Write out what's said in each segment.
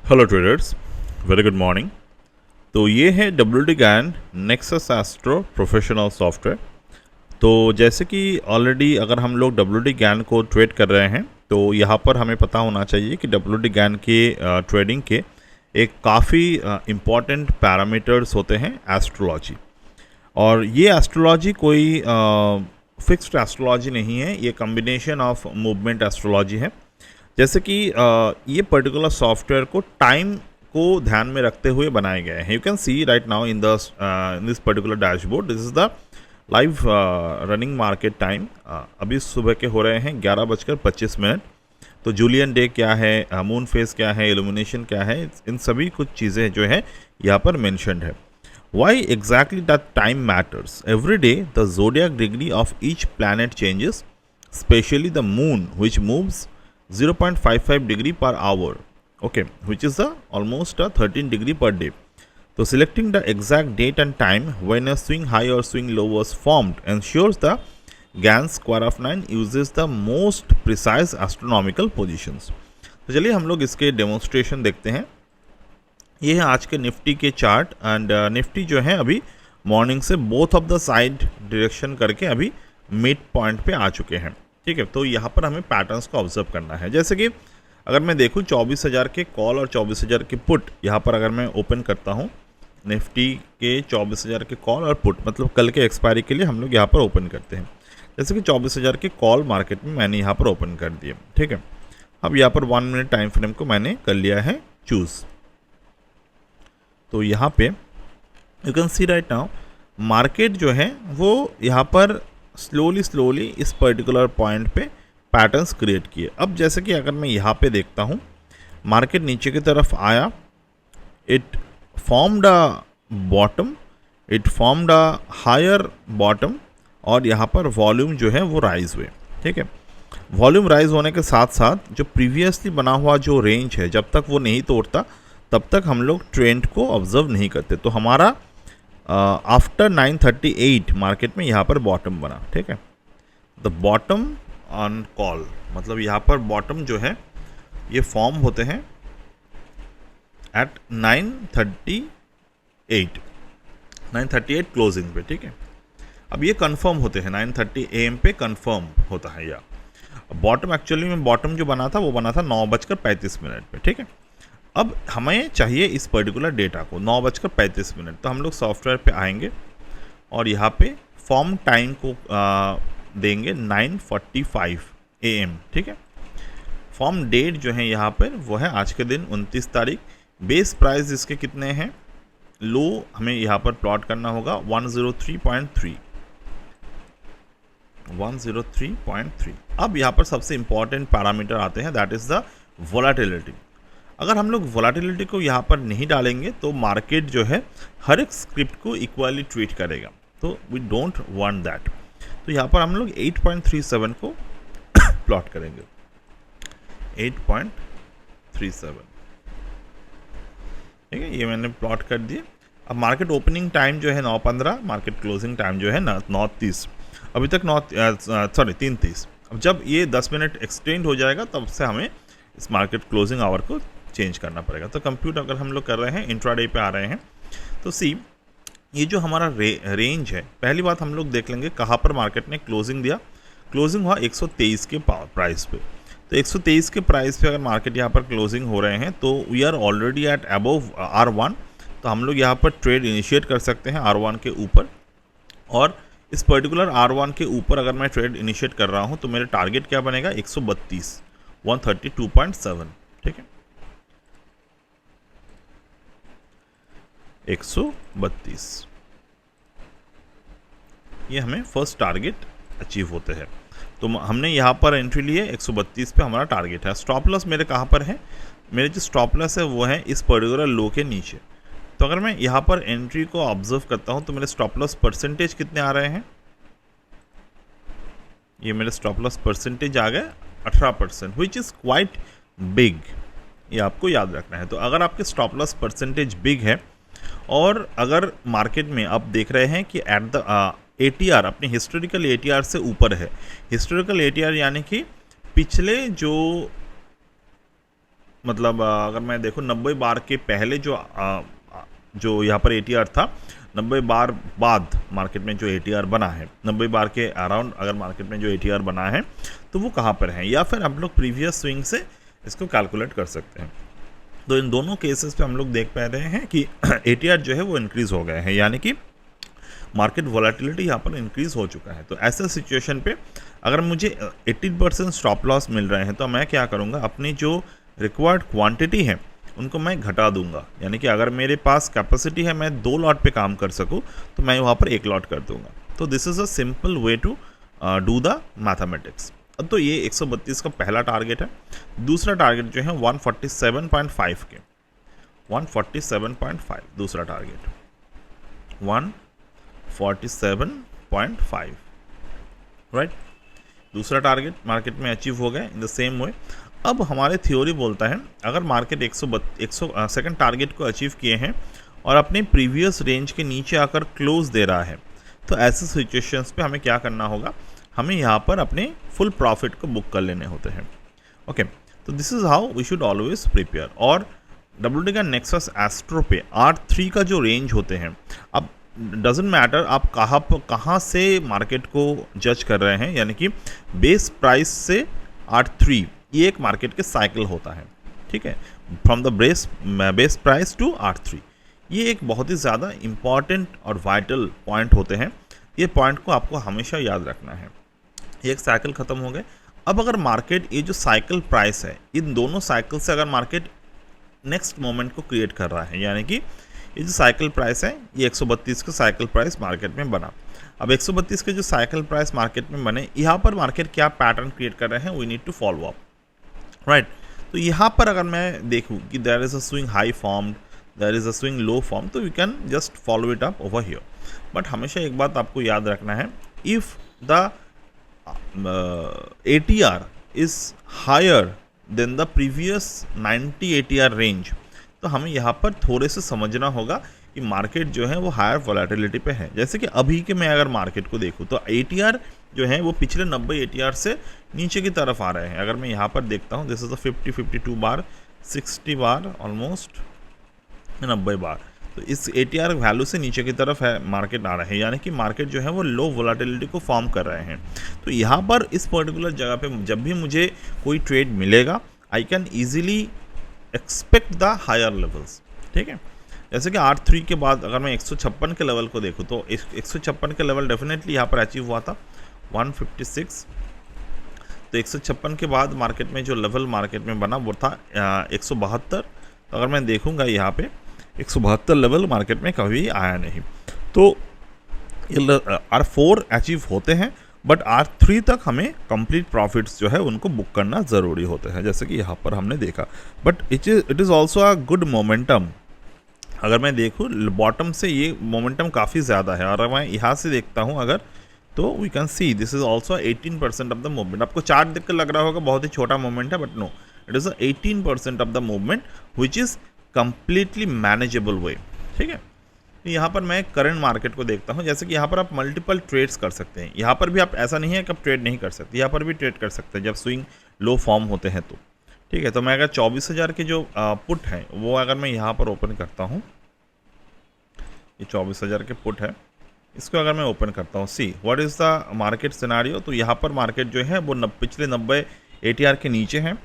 Hello traders, very good morning. तो ये है WD-GAN nexus astro professional software. तो जैसे कि ऑलरेडी अगर हम लोग WD-GAN को ट्रेड कर रहे हैं तो यहाँ पर हमें पता होना चाहिए कि WD-GAN के ट्रेडिंग के एक काफ़ी इम्पॉर्टेंट पैरामीटर्स होते हैं एस्ट्रोलॉजी। और ये एस्ट्रोलॉजी कोई फिक्स्ड एस्ट्रोलॉजी नहीं है, ये कम्बिनेशन ऑफ मूवमेंट एस्ट्रोलॉजी है। जैसे कि ये पर्टिकुलर सॉफ्टवेयर को टाइम को ध्यान में रखते हुए बनाए गए हैं। You can see right now in this particular dashboard, this is the live running market time. अभी सुबह के हो रहे हैं 11:25। तो जूलियन डे क्या है, मून फेज क्या है, इल्यूमिनेशन क्या है, इन सभी कुछ चीज़ें जो है यहाँ पर मैंशनड है। Why exactly that time matters? Every day the zodiac degree of each planet changes, specially the moon which moves 0.55 degree per hour, okay, which is almost 13 degree per day. So selecting the exact date and time when a swing high or swing low was formed ensures the GAN square of 9 uses the most precise astronomical positions. तो चलिए हम लोग इसके demonstration देखते हैं। ये है आज के निफ्टी के चार्ट एंड निफ्टी जो है अभी मॉर्निंग से both of the side direction करके अभी मिड पॉइंट पे आ चुके हैं। ठीक है, तो यहाँ पर हमें पैटर्न्स को ऑब्जर्व करना है। जैसे कि अगर मैं देखूँ 24,000 के कॉल और 24,000 के पुट यहाँ पर अगर मैं ओपन करता हूँ, निफ्टी के 24,000 के कॉल और पुट मतलब कल के एक्सपायरी के लिए हम लोग यहाँ पर ओपन करते हैं। जैसे कि 24,000 के कॉल मार्केट में मैंने यहाँ पर ओपन कर दिए। ठीक है, अब यहाँ पर 1 मिनट टाइम फ्रेम को मैंने कर लिया है चूज़। तो यहाँ पे you can see right now market जो है वो यहाँ पर स्लोली इस पर्टिकुलर पॉइंट पे पैटर्न्स क्रिएट किए। अब जैसे कि अगर मैं यहाँ पे देखता हूँ, मार्केट नीचे की तरफ आया, it formed a bottom, it formed a higher bottom और यहाँ पर वॉल्यूम जो है वो राइज हुए। ठीक है, वॉल्यूम राइज होने के साथ साथ जो प्रीवियसली बना हुआ जो रेंज है, जब तक वो नहीं तोड़ता तब तक हम लोग ट्रेंड को ऑब्जर्व नहीं करते। तो हमारा आफ्टर 9:38 मार्केट में यहाँ पर बॉटम बना। ठीक है, द बॉटम ऑन कॉल मतलब यहाँ पर बॉटम जो है ये फॉर्म होते हैं एट 9:38 क्लोजिंग पे। ठीक है, अब ये कंफर्म होते हैं 9:30 AM पे कंफर्म होता है। या बॉटम एक्चुअली में बॉटम जो बना था वो बना था 9:35 पे। ठीक है, अब हमें चाहिए इस पर्टिकुलर डेटा को 9:35। तो हम लोग सॉफ्टवेयर पे आएंगे और यहाँ पे फॉर्म टाइम को देंगे 9:45 AM। ठीक है, फॉर्म डेट जो है यहाँ पर वो है आज के दिन 29 तारीख। बेस प्राइस इसके कितने हैं, लो हमें यहाँ पर प्लॉट करना होगा 103.3। अब यहाँ पर सबसे इंपॉर्टेंट पैरामीटर आते हैं, दैट इज़ द वोलाटिलिटी। अगर हम लोग वोलाटिलिटी को यहाँ पर नहीं डालेंगे तो मार्केट जो है हर एक स्क्रिप्ट को इक्वली ट्रीट करेगा, तो वी डोंट वांट दैट। तो यहाँ पर हम लोग 8.37 को प्लॉट करेंगे, 8.37। ठीक है, ये मैंने प्लॉट कर दिए। अब मार्केट ओपनिंग टाइम जो है 9:15, मार्केट क्लोजिंग टाइम जो है 9:30, अभी तक 3:30। अब जब ये 10 मिनट एक्सटेंड हो जाएगा तब से हमें इस मार्केट क्लोजिंग आवर को चेंज करना पड़ेगा। तो कंप्यूटर अगर हम लोग कर रहे हैं, इंट्राडे पे आ रहे हैं, तो सी ये जो हमारा रेंज है, पहली बात हम लोग देख लेंगे कहाँ पर मार्केट ने क्लोजिंग दिया। क्लोजिंग हुआ 123 के प्राइस पे। तो 123 के प्राइस पे अगर मार्केट यहाँ पर क्लोजिंग हो रहे हैं तो we are already at above R1। तो हम लोग यहाँ पर ट्रेड इनिशिएट कर सकते हैं R1 के ऊपर। और इस पर्टिकुलर R1 के ऊपर अगर मैं ट्रेड इनिशिएट कर रहा हूँ तो मेरे टारगेट क्या बनेगा, 132, 132.7। ठीक है, 132, ये हमें फर्स्ट टारगेट अचीव होते हैं। तो हमने यहाँ पर एंट्री लिए, 132 पे हमारा टारगेट है। स्टॉप लॉस मेरे कहाँ पर है, मेरे जो स्टॉप लॉस है वो है इस पर्टिकुलर लो के नीचे। तो अगर मैं यहाँ पर एंट्री को ऑब्जर्व करता हूँ तो मेरे स्टॉप लॉस परसेंटेज कितने आ रहे हैं, ये मेरे स्टॉप लॉस परसेंटेज आ गए 18%, विच इज़ क्वाइट बिग। ये आपको याद रखना है। तो अगर आपके स्टॉप लॉस परसेंटेज बिग है और अगर मार्केट में आप देख रहे हैं कि एट द ATR अपने हिस्टोरिकल ATR से ऊपर है, हिस्टोरिकल ATR यानी कि पिछले जो मतलब अगर मैं देखूँ 90 बार के पहले जो यहाँ पर ATR था, 90 बार बाद मार्केट में जो ATR बना है, 90 बार के अराउंड अगर मार्केट में जो ATR बना है तो वो कहाँ पर है, या फिर हम लोग प्रीवियस स्विंग से इसको कैलकुलेट कर सकते हैं। तो इन दोनों केसेस पे हम लोग देख पा रहे हैं कि ATR जो है वो इंक्रीज़ हो गए हैं, यानी कि मार्केट वॉलेटिलिटी यहाँ पर इंक्रीज़ हो चुका है। तो ऐसे सिचुएशन पे अगर मुझे 18% स्टॉप लॉस मिल रहे हैं तो मैं क्या करूँगा, अपनी जो रिक्वायर्ड क्वांटिटी है उनको मैं घटा दूंगा। यानी कि अगर मेरे पास कैपेसिटी है मैं 2 लॉट पे काम कर सकूँ तो मैं वहाँ पर 1 लॉट कर दूंगा। तो this is a simple way to do the mathematics. तो ये 132 का पहला टारगेट है। दूसरा टारगेट जो है 147.5 के, 147.5 दूसरा टारगेट, 147.5 राइट। दूसरा टारगेट मार्केट में अचीव हो गया इन द सेम वे। अब हमारे थ्योरी बोलता है अगर मार्केट 100 सेकंड टारगेट को अचीव किए हैं और अपने प्रीवियस रेंज के नीचे आकर क्लोज दे रहा है, तो ऐसे सिचुएशंस पे हमें क्या करना होगा, हमें यहाँ पर अपने फुल प्रॉफिट को बुक कर लेने होते हैं। ओके, तो this is how we should always prepare. और WD का नेक्सस एस्ट्रो पे R3 का जो रेंज होते हैं, अब डजेंट मैटर आप कहाँ से मार्केट को जज कर रहे हैं, यानी कि बेस प्राइस से R3 ये एक मार्केट के साइकिल होता है, ठीक है, from the base price to R3। ये एक बहुत ही ज़्यादा इम्पॉर्टेंट और वाइटल पॉइंट होते हैं। ये पॉइंट को आपको हमेशा याद रखना है। एक साइकिल ख़त्म हो गए। अब अगर मार्केट ये जो साइकिल प्राइस है, इन दोनों साइकिल से अगर मार्केट नेक्स्ट मोमेंट को क्रिएट कर रहा है, यानी कि ये जो साइकिल प्राइस है ये 132 का साइकिल प्राइस मार्केट में बना। अब 132 के जो साइकिल प्राइस मार्केट में बने, यहाँ पर मार्केट क्या पैटर्न क्रिएट कर रहे हैं, we need to follow up, right. तो यहाँ पर अगर मैं देखूँ कि there is a swing high formed, there is a swing low form, तो we can just follow it up over here. But हमेशा एक बात आपको याद रखना है, if the ATR is higher then the previous 90 ATR range, तो हमें यहाँ पर थोड़े से समझना होगा कि मार्केट जो है वो हायर वॉलेटिलिटी पे है। जैसे कि अभी के मैं अगर मार्केट को देखूँ तो ATR जो है वो पिछले 90 ATR से नीचे की तरफ आ रहे हैं। अगर मैं यहाँ पर देखता हूँ, this is the 52 bar, 60 bar, almost 90 बार, तो इस ATR वैल्यू से नीचे की तरफ है मार्केट आ रहे हैं, यानी कि मार्केट जो है वो लो वॉलेटिलिटी को फॉर्म कर रहे हैं। तो यहाँ पर इस पर्टिकुलर जगह पे जब भी मुझे कोई ट्रेड मिलेगा, I can easily expect the higher levels, ठीक है। जैसे कि R3 के बाद अगर मैं 156 के लेवल को देखूँ तो 156 के लेवल डेफिनेटली यहाँ पर अचीव हुआ था 156। तो 156 के बाद मार्केट में जो लेवल मार्केट में बना वो था 172। तो अगर मैं देखूँगा यहाँ पे 172 लेवल मार्केट में कभी आया नहीं। तो R4 अचीव होते हैं, बट R3 तक हमें कंप्लीट प्रॉफिट्स जो है उनको बुक करना ज़रूरी होते हैं, जैसे कि यहाँ पर हमने देखा। But it is also a good momentum. अगर मैं देखूँ बॉटम से ये मोमेंटम काफ़ी ज़्यादा है, और मैं यहाँ से देखता हूँ अगर, तो we can see this is also 18% of the movement. आपको चार्ट देख कर लग रहा होगा बहुत ही छोटा मूवमेंट है, but no, it is 18% of the movement which is completely manageable way, ठीक है। यहाँ पर मैं करंट मार्केट को देखता हूँ, जैसे कि यहाँ पर आप मल्टीपल ट्रेड्स कर सकते हैं। यहाँ पर भी आप, ऐसा नहीं है कि आप ट्रेड नहीं कर सकते, यहाँ पर भी ट्रेड कर सकते हैं जब स्विंग लो फॉर्म होते हैं तो, ठीक है। तो मैं अगर 24,000 के जो पुट हैं वो अगर मैं यहाँ पर ओपन करता हूँ, ये 24,000 के पुट है, इसको अगर मैं ओपन करता हूँ, see what is the market scenario. तो यहाँ पर मार्केट जो है वो पिछले 90 ATR के नीचे हैं।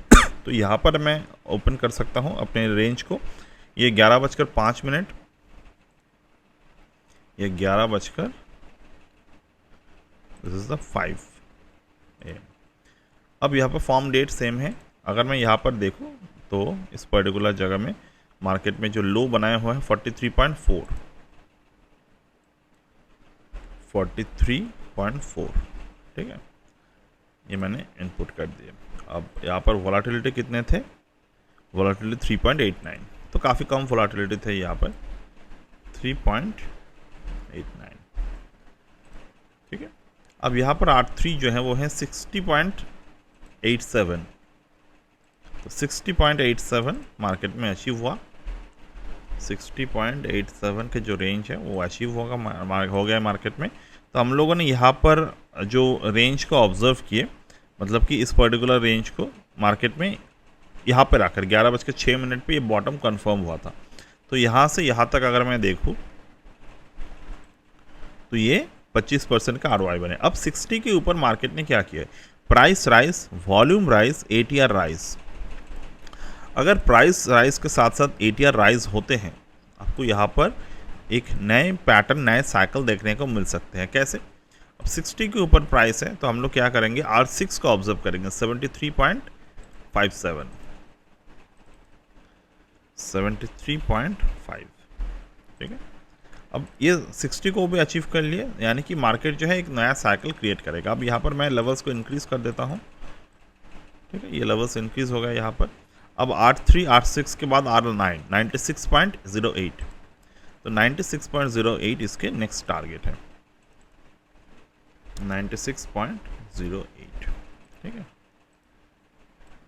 तो यहाँ पर मैं ओपन कर सकता हूँ अपने रेंज को। ये 11:05, ये 11:05 दिस इज़ द 5 AM। अब यहाँ पर फॉर्म डेट सेम है। अगर मैं यहाँ पर देखूँ तो इस पर्टिकुलर जगह में मार्केट में जो लो बनाया हुआ है 43.4, 43.4, ठीक है, ये मैंने इनपुट कर दिया। अब यहाँ पर वॉलेटिलिटी कितने थे, वॉलेटिलिटी 3.89, तो काफ़ी कम वॉलेटिलिटी थे यहाँ पर 3.89, ठीक है। अब यहाँ पर R3 जो है वो है 60.87, तो 60.87 मार्केट में अचीव हुआ। 60.87 के जो रेंज है वो अचीव हो गया मार्केट में। तो हम लोगों ने यहाँ पर जो रेंज को ऑब्जर्व किए, मतलब कि इस पर्टिकुलर रेंज को मार्केट में यहाँ पर आकर 11:06 पे ये बॉटम कंफर्म हुआ था। तो यहाँ से यहाँ तक अगर मैं देखूँ तो ये 25% का ROI बने। अब 60 के ऊपर मार्केट ने क्या किया है, price rise, volume rise, ATR rise. अगर प्राइस राइज के साथ साथ ATR राइज होते हैं, आपको यहाँ पर एक नए पैटर्न, नए साइकिल देखने को मिल सकते हैं। कैसे? अब 60 के ऊपर प्राइस है तो हम लोग क्या करेंगे, R6 को ऑब्जर्व करेंगे, 73.57, 73.5, ठीक है। अब ये 60 को भी अचीव कर लिए, यानी कि मार्केट जो है एक नया साइकिल क्रिएट करेगा। अब यहाँ पर मैं लेवल्स को इंक्रीज़ कर देता हूँ, ठीक है, ये लेवल्स इंक्रीज़ हो गए यहाँ पर। अब R3, R6 के बाद R9, 96.08, तो 96.08 इसके नेक्स्ट टारगेट है, 96.08, ठीक है।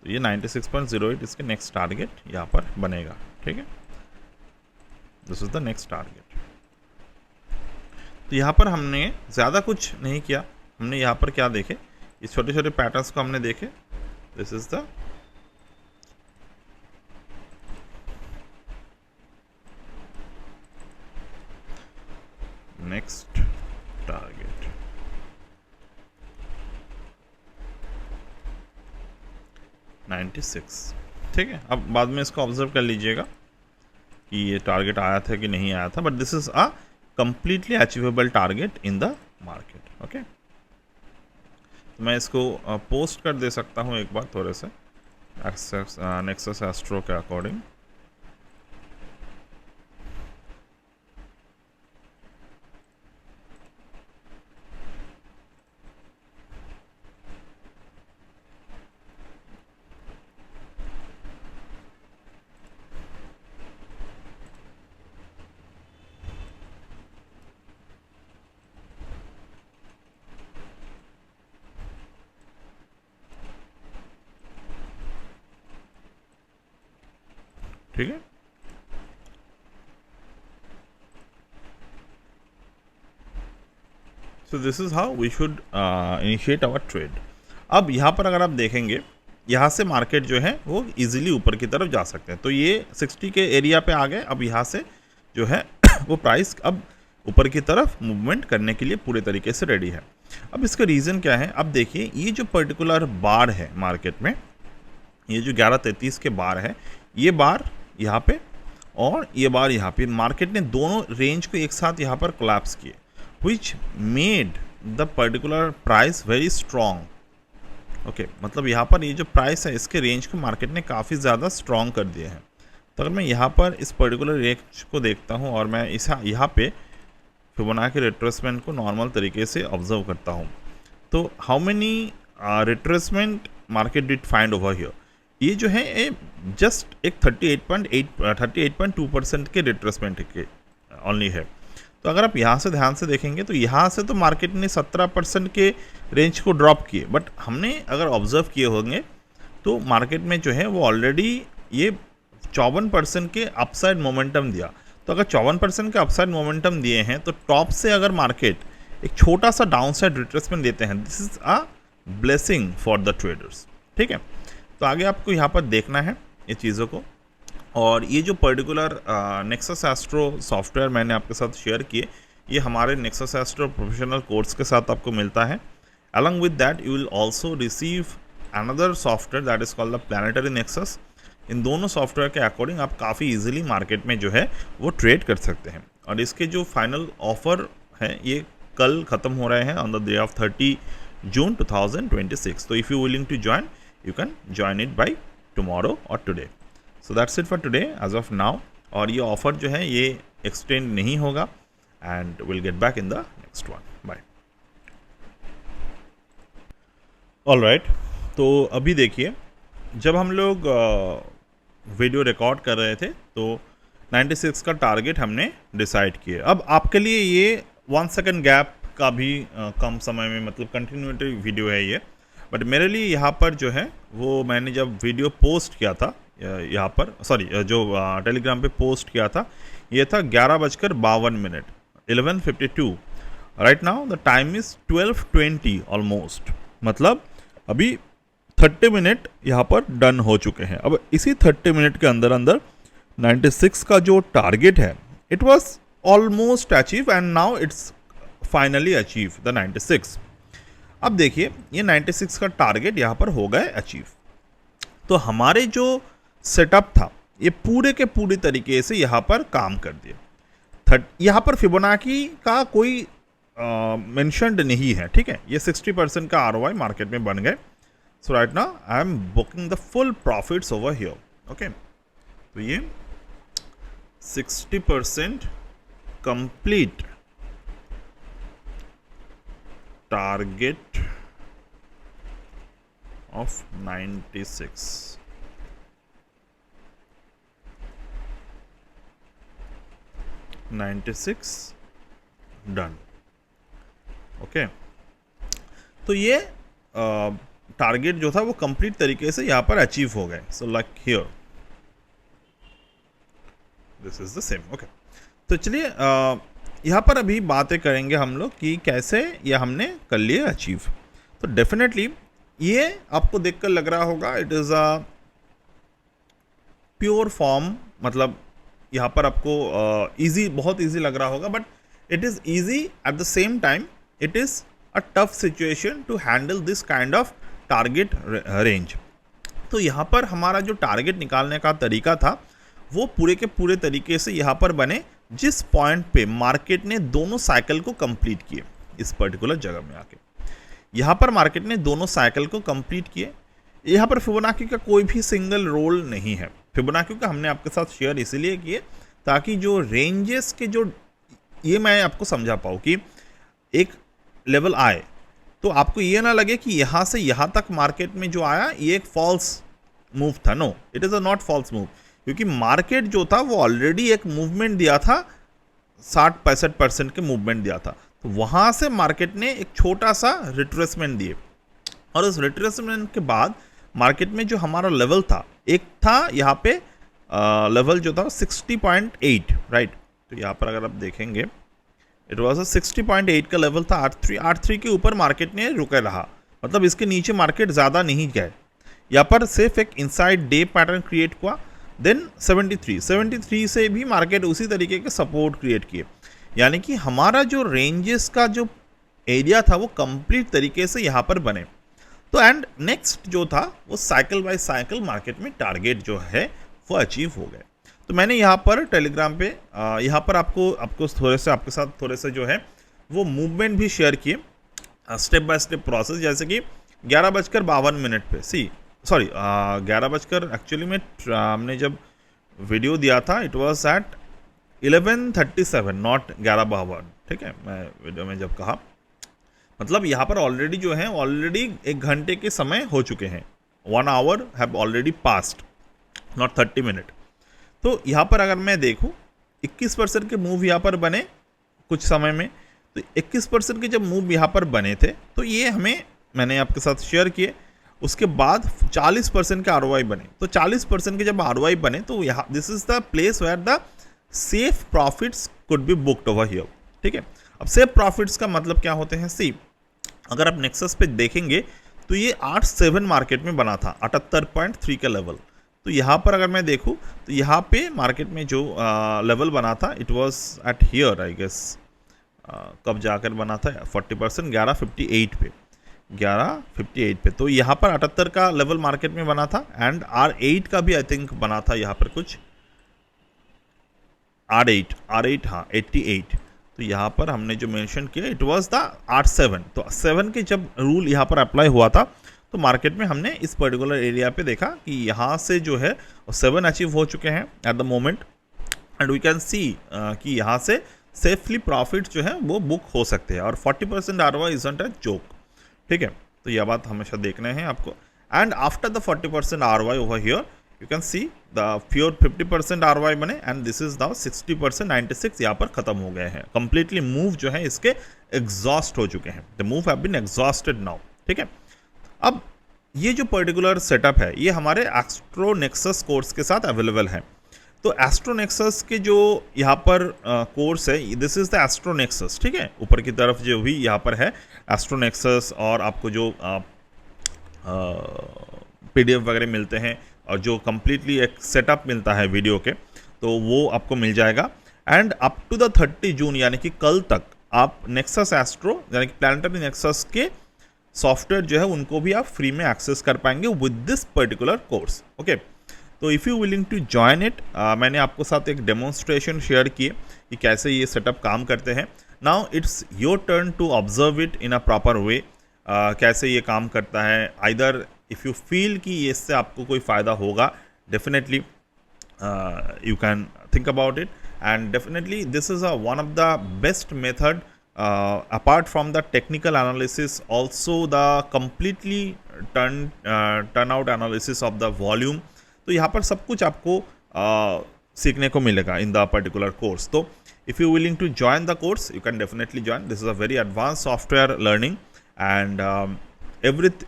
तो ये 96.08 इसके नेक्स्ट टारगेट यहाँ पर बनेगा, ठीक है। This is the next target. तो यहाँ पर हमने ज़्यादा कुछ नहीं किया, हमने यहाँ पर क्या देखे, ये छोटे छोटे पैटर्न्स को हमने देखे। This is the next target, 96, ठीक है। अब बाद में इसको ऑब्जर्व कर लीजिएगा कि ये टारगेट आया था कि नहीं आया था, but this is a completely achievable target in the market, okay. तो मैं इसको पोस्ट कर दे सकता हूँ एक बार थोड़े से नेक्सस एस्ट्रो के अकॉर्डिंग। ठीक है, so this is how we should initiate our trade. अब यहाँ पर अगर आप देखेंगे, यहाँ से मार्केट जो है वो इजीली ऊपर की तरफ जा सकते हैं। तो ये 60 के एरिया पे आ गए। अब यहाँ से जो है वो प्राइस अब ऊपर की तरफ मूवमेंट करने के लिए पूरे तरीके से रेडी है। अब इसका रीज़न क्या है, अब देखिए ये जो पर्टिकुलर बार है मार्केट में, ये जो 1133 के बार है, ये बार यहाँ पे और ये बार यहाँ पे, मार्केट ने दोनों रेंज को एक साथ यहाँ पर कोलैप्स किए, which made the particular price very strong. Okay, मतलब यहाँ पर ये जो प्राइस है इसके रेंज को मार्केट ने काफ़ी ज़्यादा स्ट्रॉन्ग कर दिए हैं। तो अगर मैं यहाँ पर इस पर्टिकुलर रेंज को देखता हूँ और मैं इस यहाँ पे फिबोनाची रिट्रेसमेंट को नॉर्मल तरीके से ऑब्जर्व करता हूँ, तो how many retracement market did find over here, ये जो है ये जस्ट एक 38.2% के रिट्रेसमेंट के ओनली है। तो अगर आप यहाँ से ध्यान से देखेंगे तो यहाँ से तो मार्केट ने 17% के रेंज को ड्रॉप किए, बट हमने अगर ऑब्जर्व किए होंगे तो मार्केट में जो है वो ऑलरेडी ये 54% के अपसाइड मोमेंटम दिया। तो अगर 54% के अपसाइड मोमेंटम दिए हैं तो टॉप से अगर मार्केट एक छोटा सा डाउनसाइड रिट्रेसमेंट देते हैं, this is a blessing for the traders, ठीक है। तो आगे आपको यहाँ पर देखना है ये चीज़ों को। और ये जो पर्टिकुलर नेक्सस एस्ट्रो सॉफ्टवेयर मैंने आपके साथ शेयर किए, ये हमारे नेक्सस एस्ट्रो प्रोफेशनल कोर्स के साथ आपको मिलता है। Along with that you will also receive another software that is called the planetary nexus. इन दोनों सॉफ्टवेयर के अकॉर्डिंग आप काफ़ी इजीली मार्केट में जो है वो ट्रेड कर सकते हैं। और इसके जो फाइनल ऑफर हैं ये कल ख़त्म हो रहे हैं on the day of 30 June 2026। तो if you willing to join, you can join it by tomorrow or today. So that's it for today as of now. और ये ऑफ़र जो है ये एक्सटेंड नहीं होगा and we'll get back in the next one. Bye. All right. तो अभी देखिए, जब हम लोग वीडियो रिकॉर्ड कर रहे थे तो 96 का टारगेट हमने डिसाइड किया। अब आपके लिए ये 1 सेकेंड गैप का भी कम समय में, मतलब कंटिन्यूटी वीडियो है ये, बट मेरे लिए यहाँ पर जो है वो मैंने जब वीडियो पोस्ट किया था यहाँ पर, सॉरी जो टेलीग्राम पे पोस्ट किया था, ये था 11:52, 11:52। Right now the time is 12:20 almost, मतलब अभी 30 मिनट यहाँ पर डन हो चुके हैं। अब इसी 30 मिनट के अंदर अंदर 96 का जो टारगेट है it was almost achieve and now it's finally achieve the 96। अब देखिए ये 96 का टारगेट यहाँ पर हो गए अचीव। तो हमारे जो सेटअप था ये पूरे के पूरी तरीके से यहाँ पर काम कर दिया। यहाँ पर फिबोनाची का कोई मेंशन्ड नहीं है, ठीक है। ये 60% का ROI मार्केट में बन गए। So right now I am booking the full profits over here, okay. तो ये 60% complete target of 96 done, okay. तो ये टारगेट जो था वो कंप्लीट तरीके से यहाँ पर अचीव हो गए। So like here this is the same, okay. तो चलिए यहाँ पर अभी बातें करेंगे हम लोग कि कैसे ये हमने कर लिए अचीव। तो डेफिनेटली ये आपको देखकर लग रहा होगा it is a pure form, मतलब यहाँ पर आपको इजी, बहुत इजी लग रहा होगा, but it is easy at the same time it is a tough situation to handle this kind of target range. तो यहाँ पर हमारा जो टारगेट निकालने का तरीका था वो पूरे के पूरे तरीके से यहाँ पर बने जिस पॉइंट पे मार्केट ने दोनों साइकिल को कंप्लीट किए। इस पर्टिकुलर जगह में आके यहाँ पर मार्केट ने दोनों साइकिल को कंप्लीट किए। यहाँ पर फिबोनाची का कोई भी सिंगल रोल नहीं है। फिबोनाची का हमने आपके साथ शेयर इसीलिए किए ताकि जो रेंजेस के जो ये मैं आपको समझा पाऊँ कि एक लेवल आए तो आपको ये ना लगे कि यहाँ से यहाँ तक मार्केट में जो आया ये एक फॉल्स मूव था। No, it is a not false move, क्योंकि मार्केट जो था वो ऑलरेडी एक मूवमेंट दिया था, 60-65% के मूवमेंट दिया था। तो वहाँ से मार्केट ने एक छोटा सा रिट्रेसमेंट दिए और उस रिट्रेसमेंट के बाद मार्केट में जो हमारा लेवल था, एक था यहाँ पे लेवल जो था 60.8, राइट। तो यहाँ पर अगर आप देखेंगे इट वॉज 60.8 का लेवल था। 8.3 के ऊपर मार्केट ने रुके रहा, मतलब इसके नीचे मार्केट ज़्यादा नहीं गए। यहाँ पर सिर्फ एक इनसाइड डे पैटर्न क्रिएट हुआ। देन 73 से भी मार्केट उसी तरीके के सपोर्ट क्रिएट किए, यानी कि हमारा जो रेंजेस का जो एरिया था वो कंप्लीट तरीके से यहाँ पर बने। तो एंड नेक्स्ट जो था वो साइकिल बाय साइकिल मार्केट में टारगेट जो है वो अचीव हो गए। तो मैंने यहाँ पर टेलीग्राम पे यहाँ पर आपको थोड़े से आपके साथ थोड़े से जो है वो मूवमेंट भी शेयर किए, स्टेप बाय स्टेप प्रोसेस। जैसे कि 11:52 पे 11 एक्चुअली में हमने जब वीडियो दिया था इट वॉज एट 11:37, नॉट 11:52, ठीक है। मैं वीडियो में जब कहा मतलब यहाँ पर ऑलरेडी जो है ऑलरेडी 1 घंटे के समय हो चुके हैं। 1 hour have already past, not 30 minute. तो यहाँ पर अगर मैं देखूँ 21% के मूव यहाँ पर बने कुछ समय में। तो 21% के जब मूव यहाँ पर बने थे तो ये मैंने आपके साथ शेयर किए। उसके बाद 40% के ROI बने। तो 40% के जब ROI बने तो यहाँ this is the place where the safe profits could be booked over here, ठीक है। अब सेफ प्रॉफिट्स का मतलब क्या होते हैं? सी, अगर आप नेक्सस पे देखेंगे तो ये 8.7 मार्केट में बना था, 78.3 का लेवल। तो यहाँ पर अगर मैं देखूँ तो यहाँ पे मार्केट में जो लेवल बना था it was at here I guess, कब जाकर बना था 40%, 11:58 पे, 11:58 पे। तो यहाँ पर 78 का लेवल मार्केट में बना था एंड R8 का भी आई थिंक बना था यहाँ पर कुछ R8 हाँ 88। तो यहाँ पर हमने जो मेंशन किया इट वाज द 8.7। तो 7 के जब रूल यहाँ पर अप्लाई हुआ था तो मार्केट में हमने इस पर्टिकुलर एरिया पे देखा कि यहाँ से जो है 7 अचीव हो चुके हैं at the moment and we can see कि यहाँ से सेफली प्रॉफिट जो है वो बुक हो सकते हैं और 40% ROI इजंट अ जोक, ठीक है। तो यह बात हमेशा देखना है आपको। And after the 40% ROI over here you can see the pure 50% ROI बने एंड दिस इज नाउ 60%, 96 यहाँ पर खत्म हो गए हैं। कंप्लीटली मूव जो है इसके एग्जॉस्ट हो चुके हैं। The move have been exhausted now, ठीक है। अब ये जो पर्टिकुलर सेटअप है ये हमारे एस्ट्रोनेक्सस कोर्स के साथ अवेलेबल है। तो एस्ट्रोनेक्सस के जो यहाँ पर कोर्स है दिस इज़ द एस्ट्रोनेक्सस, ठीक है। ऊपर की तरफ जो भी यहाँ पर है एस्ट्रोनेक्सस और आपको जो PDF वगैरह मिलते हैं और जो कम्प्लीटली एक सेटअप मिलता है वीडियो के, तो वो आपको मिल जाएगा। एंड अप टू द 30 जून यानी कि कल तक आप नेक्सस एस्ट्रो यानी कि प्लानिटरी नेक्सस के सॉफ्टवेयर जो है उनको भी आप फ्री में एक्सेस कर पाएंगे with this particular course. Okay, तो if you willing to join it, मैंने आपको साथ एक डेमोन्स्ट्रेशन शेयर किए कि कैसे ये सेटअप काम करते हैं। Now it's your turn to observe it in a proper way, कैसे ये काम करता है। आइदर इफ़ यू फील कि इससे आपको कोई फ़ायदा होगा, definitely you can think about it, and definitely this is one of the best method apart from the technical analysis, also the completely turnout analysis of the volume। तो यहाँ पर सब कुछ आपको सीखने को मिलेगा in the particular course। तो if you willing to join the course, you can definitely join। This is a very advanced software learning, and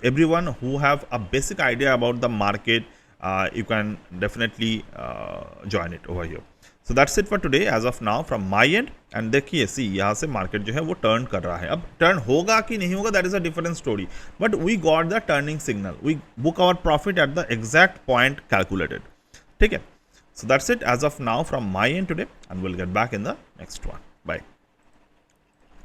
everyone who have a basic idea about the market, you can definitely join it over here। So that's it for today as of now from my end। and देखिए सी यहाँ से market जो है वो turn कर रहा है। अब टर्न होगा कि नहीं होगा, that is a different story, but we got the turning signal, we book our profit at the exact point calculated. ठीक है, so that's it as of now from my end today, and will get back in the next one. Bye.